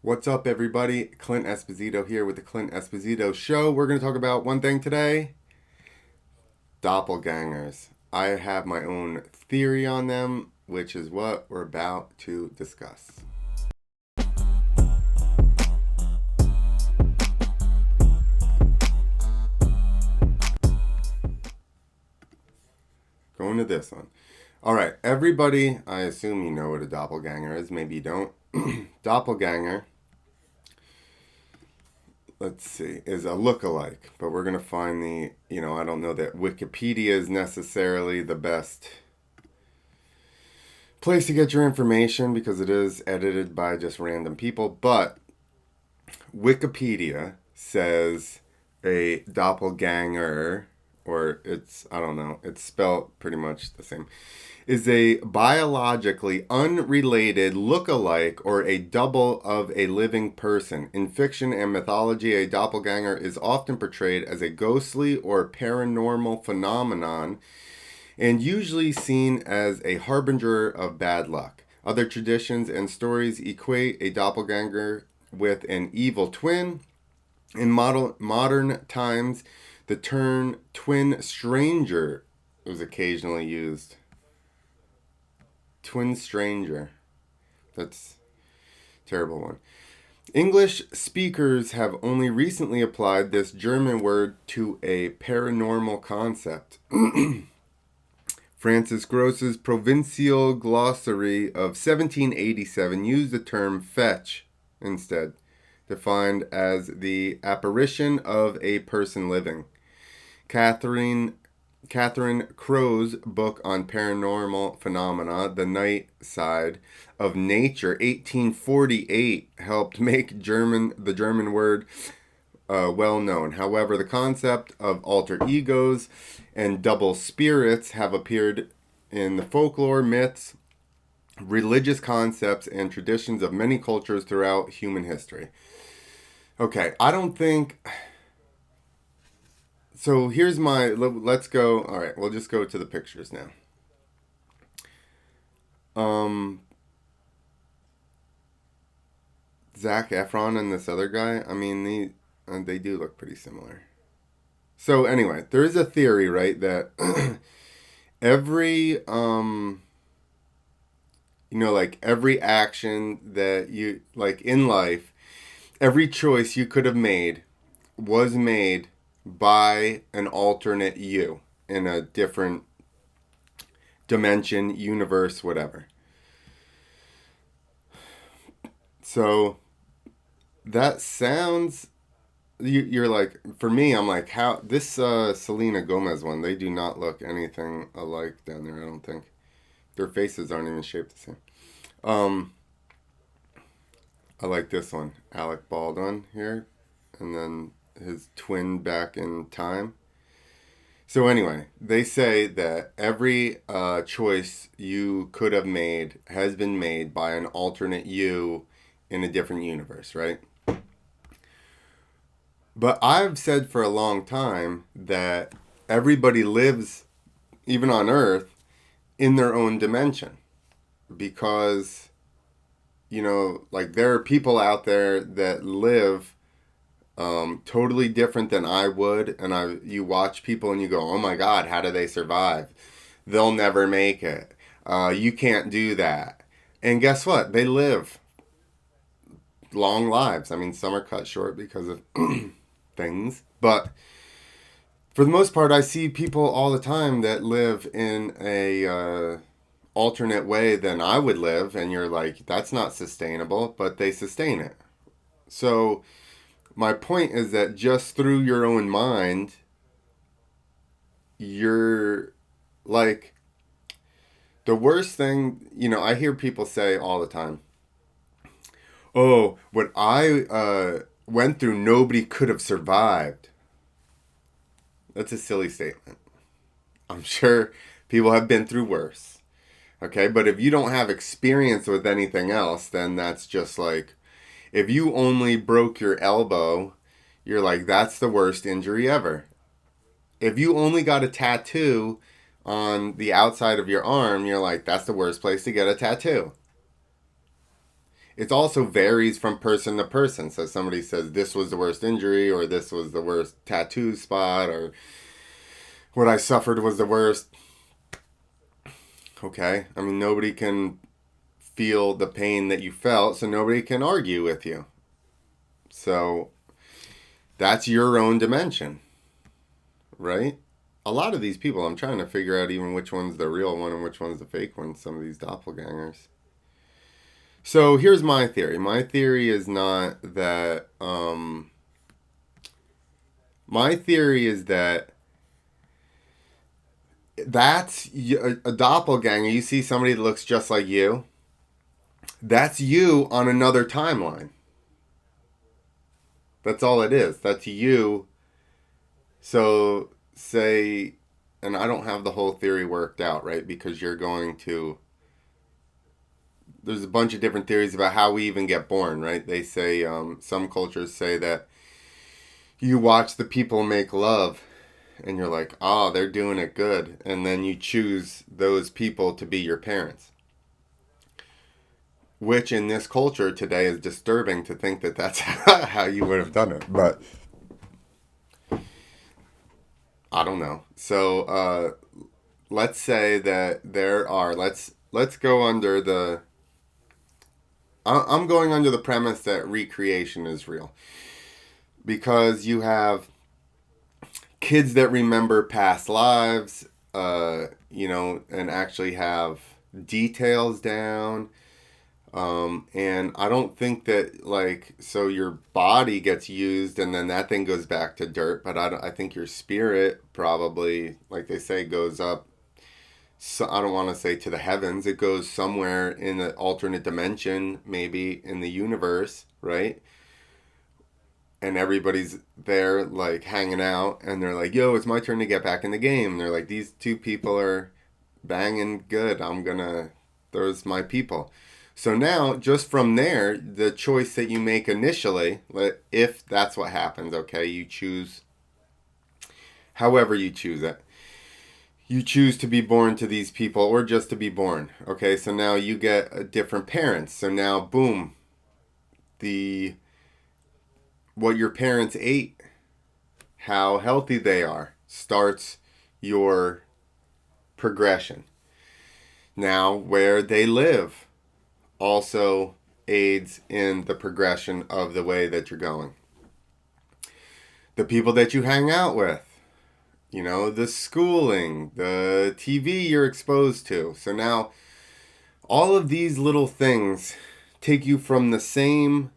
What's up, everybody? Clint Esposito here with the Clint Esposito Show. We're going to talk about one thing today: doppelgangers. I have my own theory on them, which is what we're about to discuss. Going to this one. All right, everybody, I assume you know what a doppelganger is. Maybe you don't. Doppelganger, let's see, is a look-alike. But we're going to find I don't know that Wikipedia is necessarily the best place to get your information because it is edited by just random people. But Wikipedia says a doppelganger, or I don't know, it's spelled pretty much the same, is a biologically unrelated look-alike or a double of a living person. In fiction and mythology, a doppelganger is often portrayed as a ghostly or paranormal phenomenon and usually seen as a harbinger of bad luck. Other traditions and stories equate a doppelganger with an evil twin. In modern times, the term twin stranger was occasionally used. Twin stranger. That's a terrible one. English speakers have only recently applied this German word to a paranormal concept. Francis Gross's Provincial Glossary of 1787 used the term fetch instead, defined as the apparition of a person living. Catherine Crow's book on paranormal phenomena, The Night Side of Nature, 1848, helped make the German word well known. However, the concept of alter egos and double spirits have appeared in the folklore, myths, religious concepts, and traditions of many cultures throughout human history. Okay, I don't think. So here's let's go. All right, we'll just go to the pictures now. Zac Efron and this other guy, I mean, they do look pretty similar. So anyway, there is a theory, right, that every like every action that you like in life, every choice you could have made was made by an alternate you in a different dimension, universe, whatever. So that sounds, you're like, for me, I'm like, how this Selena Gomez one, they do not look anything alike down there. I don't think their faces aren't even shaped the same. um I like this one, Alec Baldwin here, and then his twin back in time. So anyway, they say that every choice you could have made has been made by an alternate you in a different universe, right? But I've said for a long time that everybody lives, even on Earth, in their own dimension. Because, like there are people out there that live totally different than I would. And you watch people and you go, oh my God, how do they survive? They'll never make it. You can't do that. And guess what? They live long lives. I mean, some are cut short because of things. But for the most part, I see people all the time that live in a alternate way than I would live, and you're like, that's not sustainable, but they sustain it. So my point is that just through your own mind, you're like, the worst thing, I hear people say all the time, oh, what I went through, nobody could have survived. That's a silly statement. I'm sure people have been through worse. Okay, but if you don't have experience with anything else, then that's just like, if you only broke your elbow, you're like, that's the worst injury ever. If you only got a tattoo on the outside of your arm, you're like, that's the worst place to get a tattoo. it also varies from person to person. So somebody says this was the worst injury, or this was the worst tattoo spot, or what I suffered was the worst. Okay, I mean, nobody can feel the pain that you felt, so nobody can argue with you. So that's your own dimension, right? A lot of these people, I'm trying to figure out even which one's the real one and which one's the fake one, some of these doppelgangers. So here's my theory. My theory is not that, my theory is that that's a doppelganger. You see somebody that looks just like you, that's you on another timeline. That's all it is. That's you. So say, and I don't have the whole theory worked out, right? Because you're going to, there's a bunch of different theories about how we even get born, right? They say, some cultures say that you watch the people make love and you're like, oh, they're doing it good. And then you choose those people to be your parents. Which in this culture today is disturbing to think that that's how you would have done it. But I don't know. So let's say that there are, let's go under the, I'm going under the premise that recreation is real. Because you have kids that remember past lives, and actually have details down. And I don't think that, like, so your body gets used and then that thing goes back to dirt, but I think your spirit probably, like they say, goes up. So I don't want to say to the heavens. It goes somewhere in an alternate dimension, maybe in the universe, right? And everybody's there, like, hanging out, and they're like, yo, it's my turn to get back in the game. And they're like, these two people are banging good. Those my people. So now, just from there, the choice that you make initially, if that's what happens, okay, you choose, however you choose it. You choose to be born to these people or just to be born. Okay, so now you get different parents. So now, boom, what your parents ate, how healthy they are, starts your progression. Now, where they live also aids in the progression of the way that you're going. The people that you hang out with, the schooling, the TV you're exposed to. So now, all of these little things take you from the same.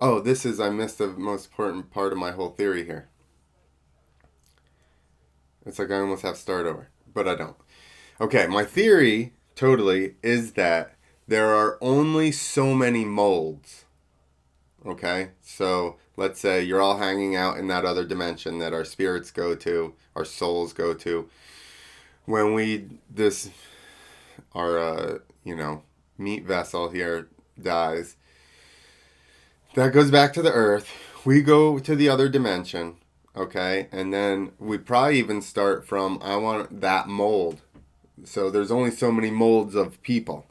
Oh, I missed the most important part of my whole theory here. It's like I almost have to start over, but I don't. Okay, my theory totally is that there are only so many molds. Okay, so let's say you're all hanging out in that other dimension that our spirits go to, our souls go to. When our meat vessel here dies, that goes back to the earth. We go to the other dimension, okay? And then we probably even start from, I want that mold. So there's only so many molds of people.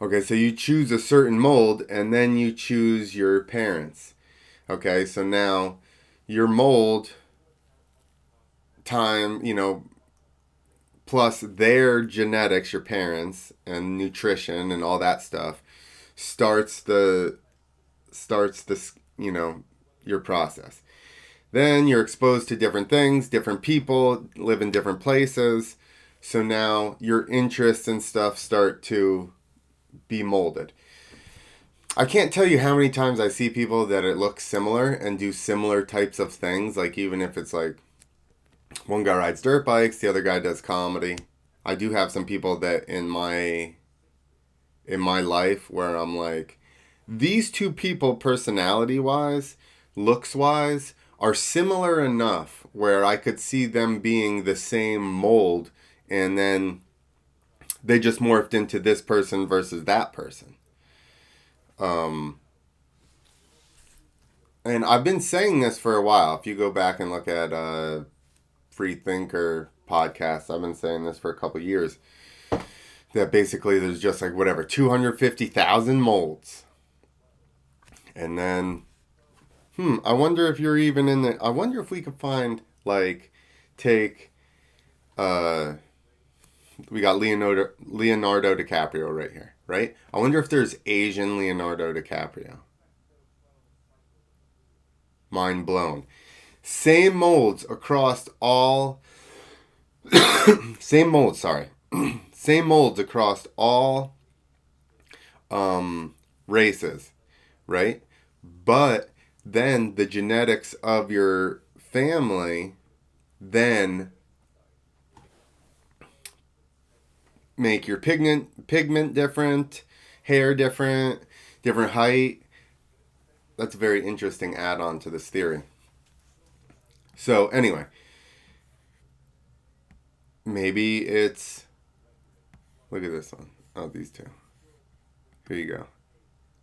Okay, so you choose a certain mold and then you choose your parents. Okay, so now your mold time, plus their genetics, your parents, and nutrition and all that stuff starts this, your process. Then you're exposed to different things, different people, live in different places. So now your interests and stuff start to be molded. I can't tell you how many times I see people that it looks similar and do similar types of things. Like, even if it's like one guy rides dirt bikes, the other guy does comedy. I do have some people that in my life where I'm like, these two people, personality wise, looks wise, are similar enough where I could see them being the same mold, and then they just morphed into this person versus that person. And I've been saying this for a while. If you go back and look at Free Thinker podcast, I've been saying this for a couple years. that basically there's just like whatever 250,000 molds. And then I wonder if you're even in the I wonder if we could find like take uh we got Leonardo DiCaprio right here, right? I wonder if there's Asian Leonardo DiCaprio. Mind blown. Same molds across all same molds, sorry. Same molds across all races, right? But then the genetics of your family then make your pigment different, hair different, different height. That's a very interesting add-on to this theory. So anyway, maybe it's look at this one. Oh, these two. Here you go.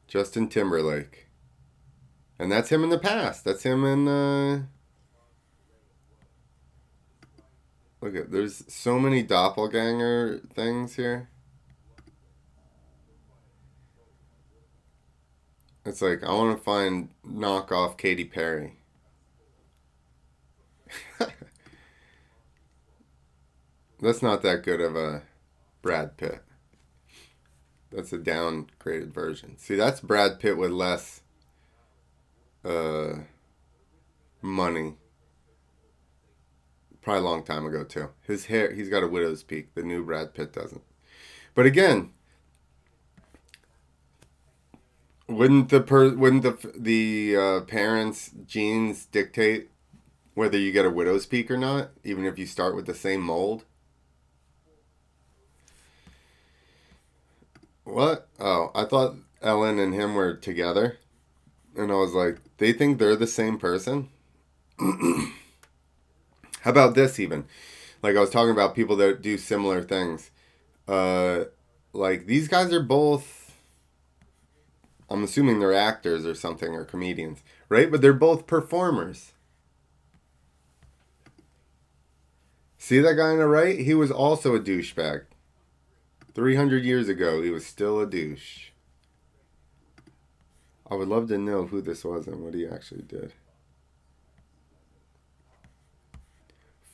Justin Timberlake. And that's him in the past. That's him in look at there's so many doppelganger things here. It's like I want to find knockoff Katy Perry. That's not that good of a Brad Pitt. That's a downgraded version. See, that's Brad Pitt with less uh, money. Probably a long time ago too. His hair, he's got a widow's peak. The new Brad Pitt doesn't. But again, wouldn't the parents' genes dictate whether you get a widow's peak or not, even if you start with the same mold? What? Oh, I thought Ellen and him were together, and I was like, they think they're the same person. How about this even? Like I was talking about people that do similar things. Uh, like these guys are both. I'm assuming they're actors or something or comedians, right? But they're both performers. See that guy on the right? He was also a douchebag. 300 years ago, he was still a douche. I would love to know who this was and what he actually did.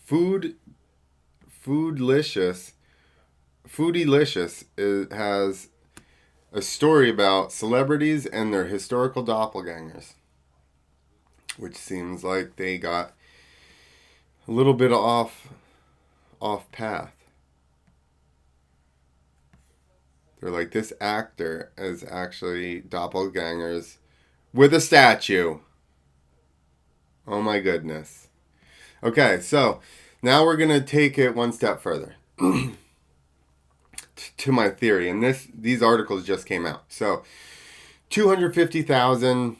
Food, Foodlicious, Foodylicious has a story about celebrities and their historical doppelgangers, which seems like they got a little bit off path. They're like this actor is actually doppelgangers with a statue. Oh my goodness. Okay, so now we're gonna take it one step further to my theory, and these articles just came out. So 250,000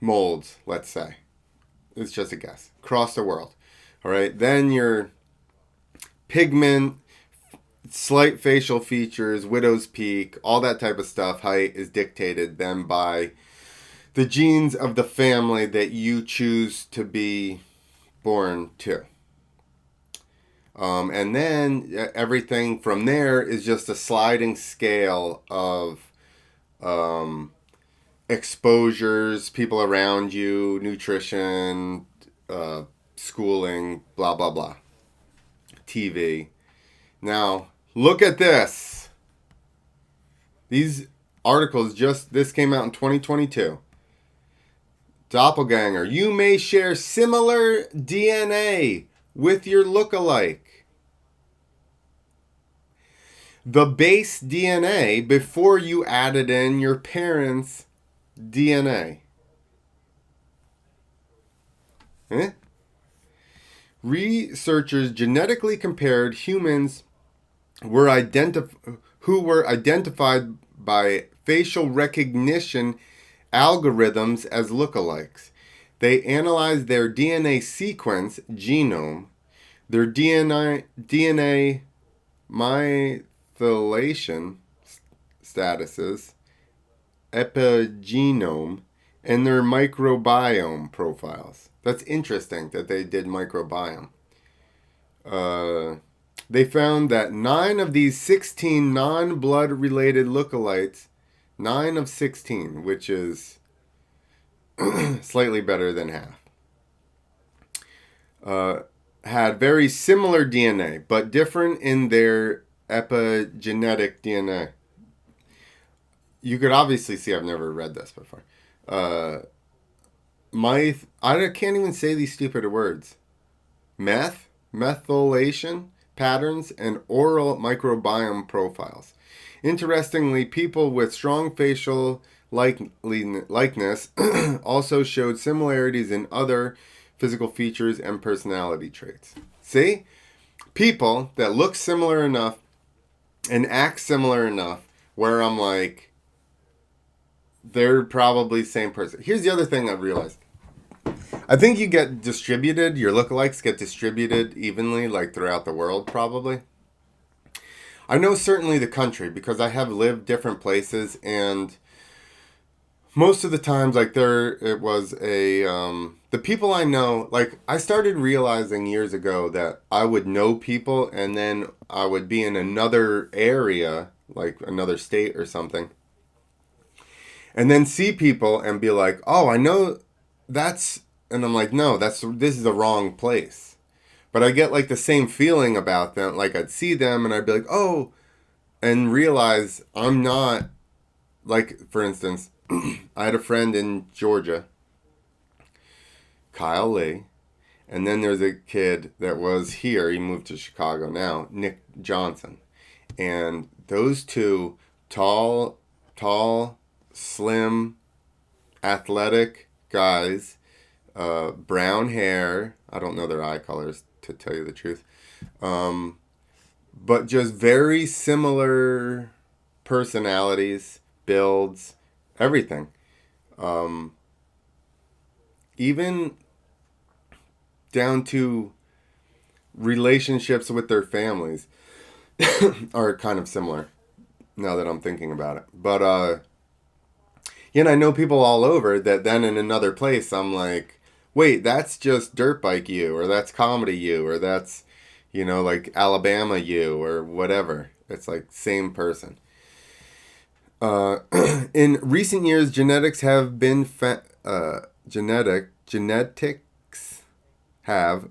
molds, let's say. It's just a guess. Across the world. All right. Then your pigment, slight facial features, widow's peak, all that type of stuff, height is dictated then by the genes of the family that you choose to be born to. And then everything from there is just a sliding scale of exposures, people around you, nutrition, schooling, blah, blah, blah. TV. Now, look at this. These articles this came out in 2022. Doppelganger. You may share similar DNA with your lookalike. The base DNA before you added in your parents' DNA. Eh? Researchers genetically compared humans who were identified by facial recognition algorithms as lookalikes. They analyzed their DNA sequence, genome, their DNA methylation statuses, epigenome, and their microbiome profiles. That's interesting that they did microbiome. they found that 9 of these 16 non-blood related lookalikes, 9 of 16, which is slightly better than half, had very similar DNA, but different in their epigenetic DNA. You could obviously see I've never read this before. I can't even say these stupid words. Methylation patterns, and oral microbiome profiles. Interestingly, people with strong facial likeness also showed similarities in other physical features and personality traits. See? People that look similar enough and act similar enough where I'm like, they're probably the same person. Here's the other thing I've realized. I think you get distributed, your lookalikes get distributed evenly, like throughout the world, probably. I know certainly the country because I have lived different places, and most of the times, like it was the people I know, like I started realizing years ago that I would know people and then I would be in another area, like another state or something, and then see people and be like, oh, I know that's, and I'm like, no, this is the wrong place. But I get like the same feeling about them. Like I'd see them and I'd be like, oh, and realize I'm not, like, for instance, I had a friend in Georgia, Kyle Lee, and then there's a kid that was here. He moved to Chicago now, Nick Johnson. And those two, tall, slim, athletic guys, brown hair. I don't know their eye colors, to tell you the truth. But just very similar personalities, builds, everything. Even down to relationships with their families are kind of similar now that I'm thinking about it. But, and I know people all over that then in another place I'm like, wait, that's just dirt bike you, or that's comedy you, or that's, like Alabama you, or whatever. It's like same person. In recent years, genetics have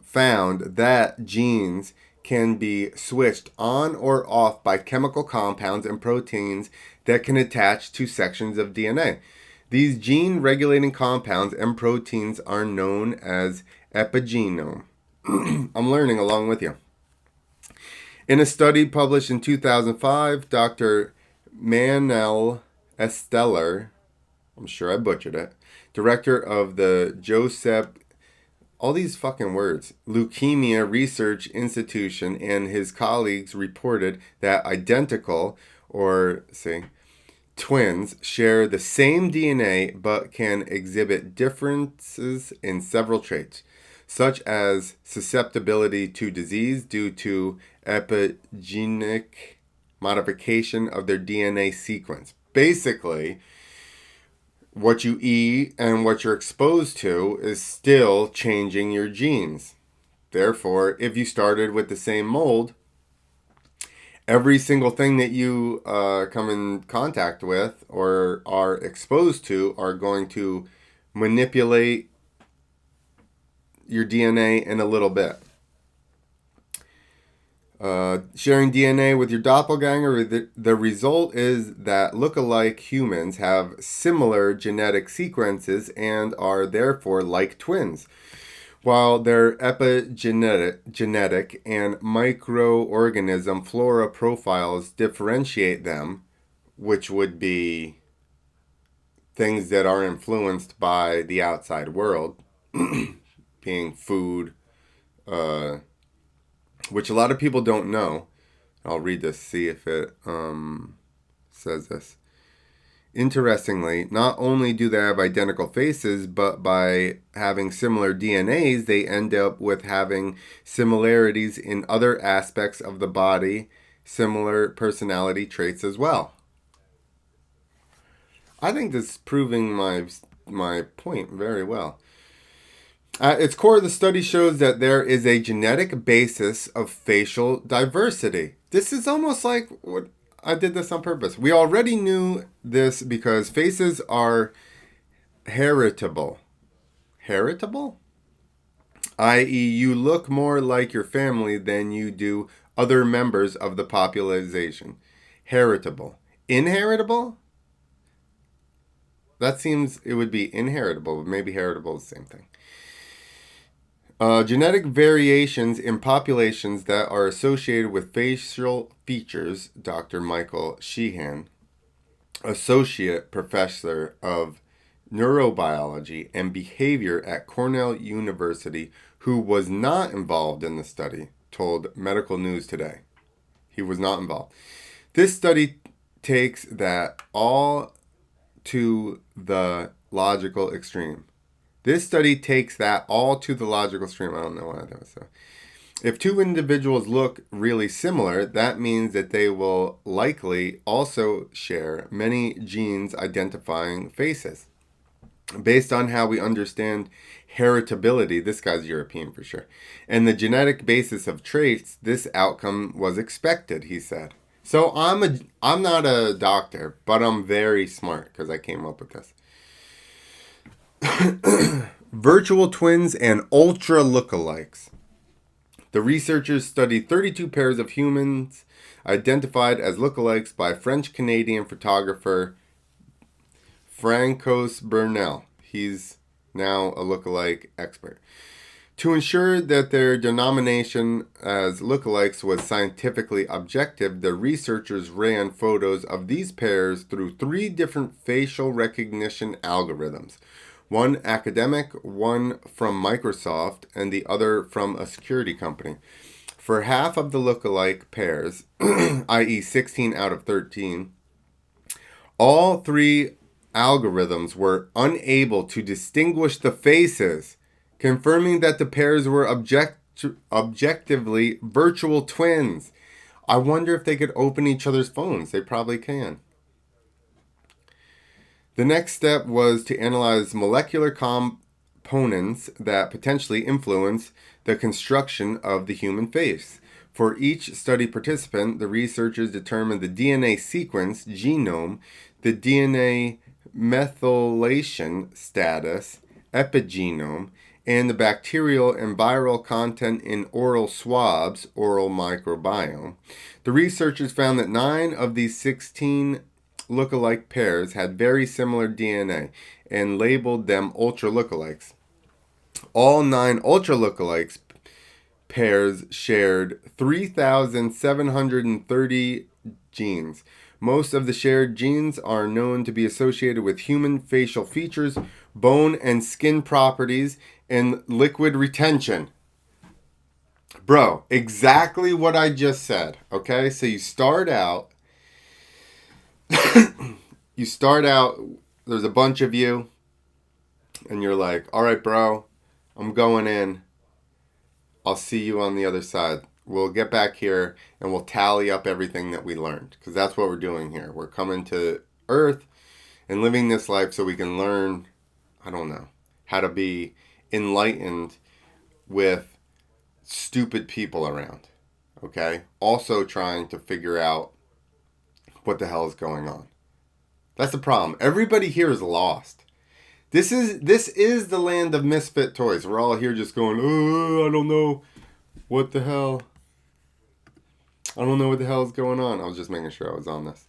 found that genes can be switched on or off by chemical compounds and proteins that can attach to sections of DNA. These gene regulating compounds and proteins are known as epigenome. I'm learning along with you. In a study published in 2005, Dr. Manel Esteller, I'm sure I butchered it, director of the Joseph, all these fucking words, Leukemia Research Institution, and his colleagues reported that identical, or say, twins share the same DNA but can exhibit differences in several traits, such as susceptibility to disease due to epigenetic modification of their DNA sequence. Basically, what you eat and what you're exposed to is still changing your genes. Therefore, if you started with the same mold, every single thing that you come in contact with or are exposed to are going to manipulate your DNA in a little bit. Sharing DNA with your doppelganger, the result is that look-alike humans have similar genetic sequences and are therefore like twins, while their epigenetic and microorganism flora profiles differentiate them, which would be things that are influenced by the outside world, being food, which a lot of people don't know. I'll read this, see if it says this. Interestingly, not only do they have identical faces, but by having similar DNAs, they end up with having similarities in other aspects of the body, similar personality traits as well. I think this is proving my point very well. At its core, the study shows that there is a genetic basis of facial diversity. This is almost like what I did this on purpose. We already knew this because faces are heritable. Heritable? I.e., you look more like your family than you do other members of the population. Heritable. Inheritable? That seems it would be inheritable, but maybe heritable is the same thing. Genetic variations in populations that are associated with facial features, Dr. Michael Sheehan, Associate Professor of Neurobiology and Behavior at Cornell University, who was not involved in the study, told Medical News Today. He was not involved. This study takes that all to the logical extreme. This study takes that all to the logical extreme. I don't know why that was so. If two individuals look really similar, that means that they will likely also share many genes identifying faces. Based on how we understand heritability, this guy's European for sure, and the genetic basis of traits, this outcome was expected, he said. So I'm not a doctor, but I'm very smart because I came up with this. Virtual twins and ultra lookalikes. The researchers studied 32 pairs of humans identified as lookalikes by French-Canadian photographer Francois Burnell. He's now a lookalike expert. To ensure that their denomination as lookalikes was scientifically objective, the researchers ran photos of these pairs through 3 different facial recognition algorithms. One academic, one from Microsoft, and the other from a security company. For half of the lookalike pairs, i.e. 16 out of 13, all 3 algorithms were unable to distinguish the faces, confirming that the pairs were objectively virtual twins. I wonder if they could open each other's phones. They probably can. The next step was to analyze molecular components that potentially influence the construction of the human face. For each study participant, the researchers determined the DNA sequence, genome, the DNA methylation status, epigenome, and the bacterial and viral content in oral swabs, oral microbiome. The researchers found that 9 of these 16 lookalike pairs had very similar DNA and labeled them ultra lookalikes. All 9 ultra lookalikes pairs shared 3,730 genes. Most of the shared genes are known to be associated with human facial features, bone and skin properties, and liquid retention. Bro, exactly what I just said. Okay, so you start out, there's a bunch of you, and you're like, all right, bro, I'm going in. I'll see you on the other side. We'll get back here and we'll tally up everything that we learned. Because that's what we're doing here. We're coming to Earth and living this life so we can learn, I don't know, how to be enlightened with stupid people around. Okay? Also trying to figure out what the hell is going on. That's the problem. Everybody here is lost. This is the land of misfit toys. We're all here just going, oh, I don't know what the hell. I don't know what the hell is going on. I was just making sure I was on this.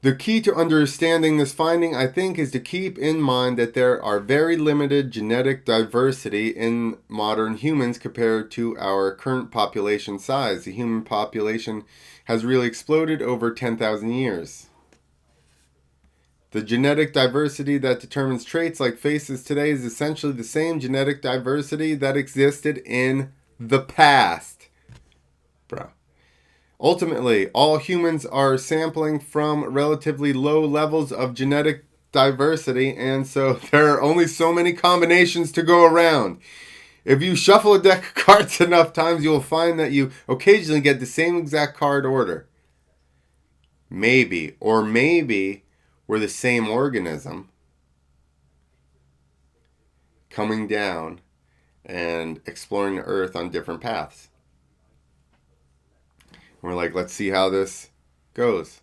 The key to understanding this finding, I think, is to keep in mind that there are very limited genetic diversity in modern humans compared to our current population size. The human population has really exploded over 10,000 years. The genetic diversity that determines traits like faces today is essentially the same genetic diversity that existed in the past. Bro. Ultimately, all humans are sampling from relatively low levels of genetic diversity, and so there are only so many combinations to go around. If you shuffle a deck of cards enough times, you will find that you occasionally get the same exact card order. Maybe, or maybe we're the same organism. coming down and exploring the earth on different paths. We're like, let's see how this goes.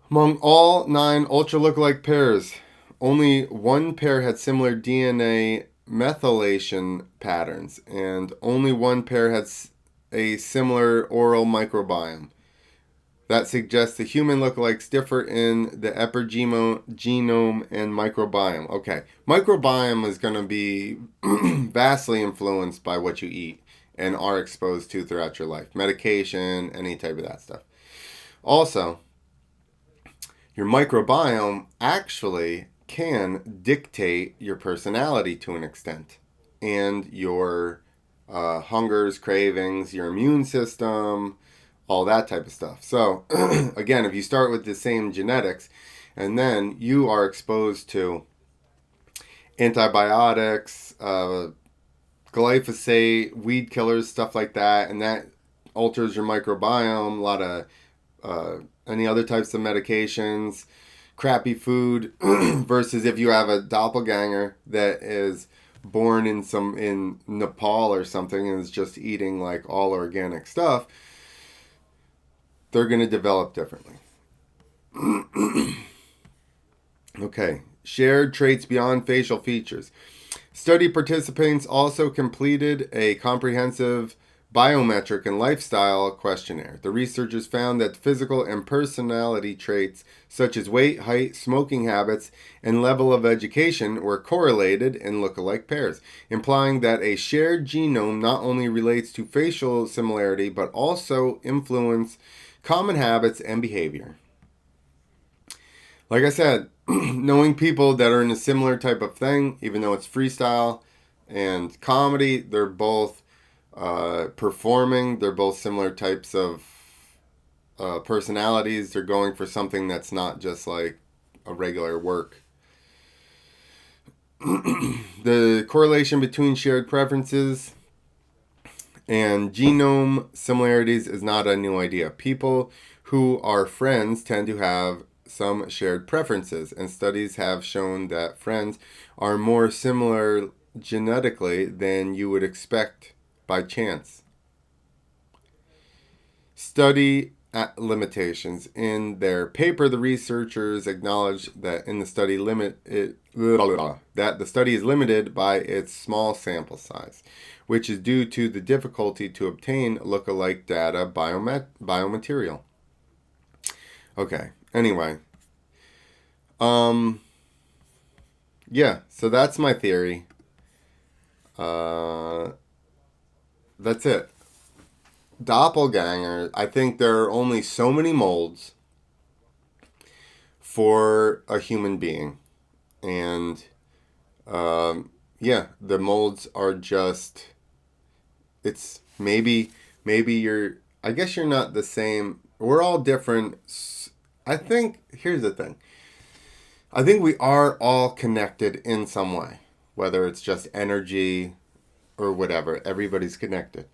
Among all 9 ultra lookalike pairs, only one pair had similar DNA methylation patterns, and only one pair had a similar oral microbiome. That suggests the human lookalikes differ in the epigenome and microbiome. Okay, microbiome is going to be vastly influenced by what you eat and are exposed to throughout your life. Medication, any type of that stuff. Also, your microbiome actually can dictate your personality to an extent, and your hungers, cravings, your immune system, all that type of stuff. So, again, if you start with the same genetics, and then you are exposed to antibiotics, glyphosate, weed killers, stuff like that, and that alters your microbiome, a lot of any other types of medications, crappy food, versus if you have a doppelganger that is born in Nepal or something and is just eating like all organic stuff, they're going to develop differently. Okay, shared traits beyond facial features. Study participants also completed a comprehensive biometric and lifestyle questionnaire. The researchers found that physical and personality traits such as weight, height, smoking habits, and level of education were correlated in lookalike pairs, implying that a shared genome not only relates to facial similarity but also influence common habits and behavior. Like I said, knowing people that are in a similar type of thing, even though it's freestyle and comedy, they're both performing. They're both similar types of personalities. They're going for something that's not just like a regular work. The correlation between shared preferences and genome similarities is not a new idea. People who are friends tend to have some shared preferences, and studies have shown that friends are more similar genetically than you would expect by chance. Study limitations. In their paper, the researchers acknowledged that in the study that the study is limited by its small sample size, which is due to the difficulty to obtain lookalike data biomaterial. Okay. Anyway. Yeah, so that's my theory. That's it. Doppelganger, I think there are only so many molds for a human being. And, yeah, the molds are just, it's maybe I guess you're not the same. We're all different. I think, here's the thing. I think we are all connected in some way, whether it's just energy or whatever. Everybody's connected.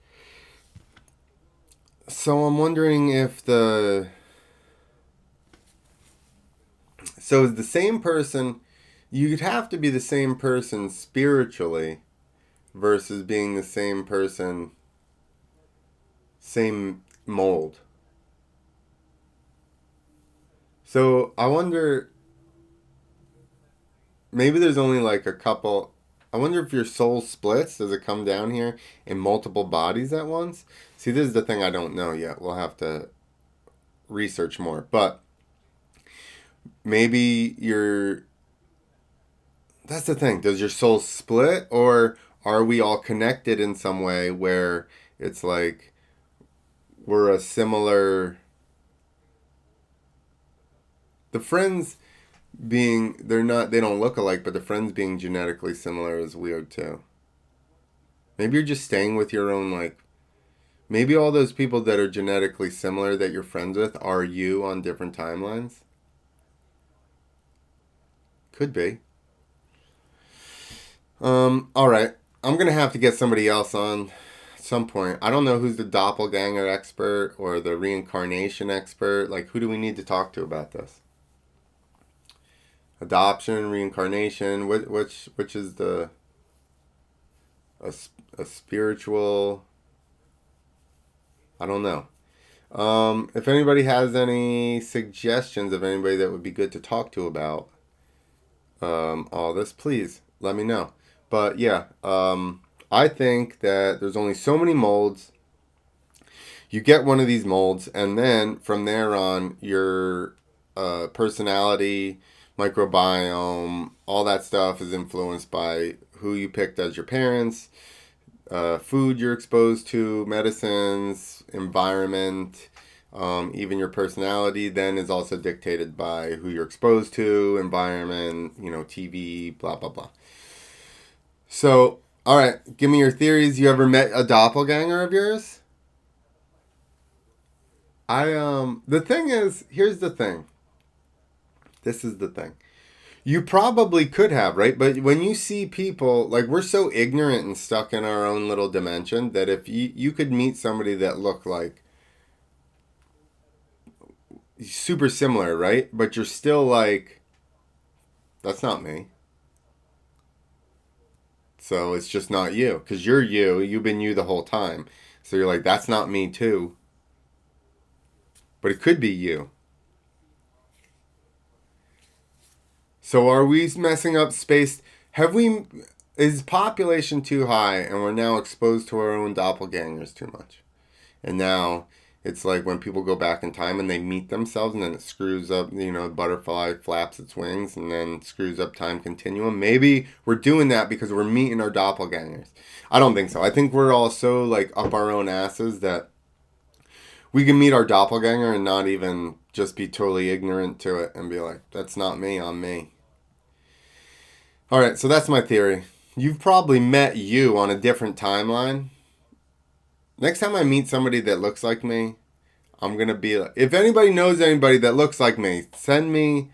So I'm wondering if so is the same person, you'd have to be the same person spiritually versus being the same person, same mold. So I wonder, maybe there's only like a couple. I wonder if your soul splits. Does it come down here in multiple bodies at once? See, this is the thing I don't know yet. We'll have to research more. But maybe that's the thing. Does your soul split, or are we all connected in some way where it's like we're a similar. The friends being, they don't look alike, but the friends being genetically similar is weird too. Maybe you're just staying with your own, like, maybe all those people that are genetically similar that you're friends with are you on different timelines. Could be. All right. I'm going to have to get somebody else on at some point. I don't know who's the doppelganger expert or the reincarnation expert. Like, who do we need to talk to about this? adoption, reincarnation. Which is a, a spiritual? I don't know. If anybody has any suggestions of anybody that would be good to talk to about all this, please let me know. But yeah, I think that there's only so many molds. You get one of these molds, and then from there on, your personality, microbiome, all that stuff is influenced by who you picked as your parents, food you're exposed to, medicines, environment, even your personality then is also dictated by who you're exposed to, environment, TV, blah, blah, blah. So, all right, give me your theories. You ever met a doppelganger of yours? The thing is, here's the thing. This is the thing. You probably could have, right? But when you see people, like, we're so ignorant and stuck in our own little dimension that if you could meet somebody that looked like super similar, right? But you're still like, that's not me. So it's just not you. Because you're you. You've been you the whole time. So you're like, that's not me too. But it could be you. So are we messing up space? Have we. Is population too high and we're now exposed to our own doppelgangers too much? And now it's like when people go back in time and they meet themselves and then it screws up, butterfly flaps its wings and then screws up time continuum. Maybe we're doing that because we're meeting our doppelgangers. I don't think so. I think we're all so like up our own asses that we can meet our doppelganger and not even just be totally ignorant to it and be like, that's not me, I'm me. All right, so that's my theory. You've probably met you on a different timeline. Next time I meet somebody that looks like me, I'm going to be like, if anybody knows anybody that looks like me, send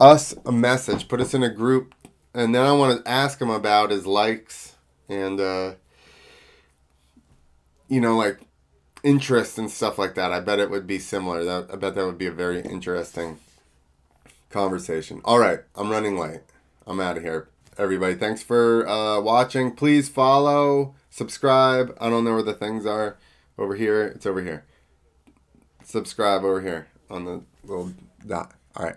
us a message, put us in a group, and then I want to ask him about his likes and, like interests and stuff like that. I bet it would be similar. I bet that would be a very interesting conversation. All right, I'm running late. I'm out of here. Everybody, thanks for watching. Please follow, subscribe. I don't know where the things are. Over here. It's over here. Subscribe over here on the little dot. All right.